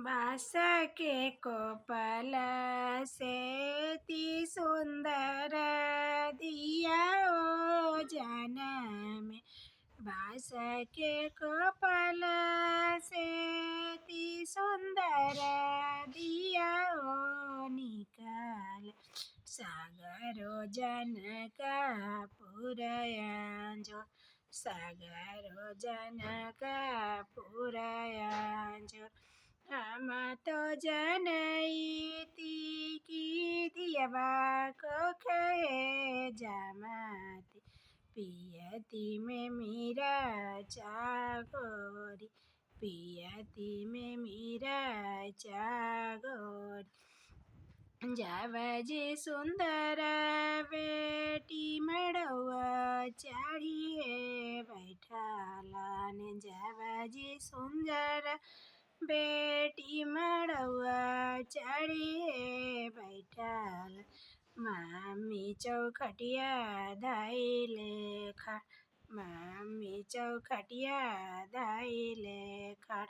बाँस के कोपल सेती सुंदर दिया ओ जनम। बाँस के कोपल सेती सुंदर दिया ओ निकाल। सागरो जनकपुर अंजोर, सागरो जनकपुर अंजोर। हम तो जनैती की दियवा कोख है जमाती, पियती में मीरा चागोरी, पियती में मीरा चागोरी। जावजी सुंदर बेटी मड़ौआ चढ़िए बैठलन। जावजी सुंदर बेटी मड़ौआ चढ़िए बैठल। मम्मी चौखटिया धइले खड़, मम्मी चौखटिया धइले खड़।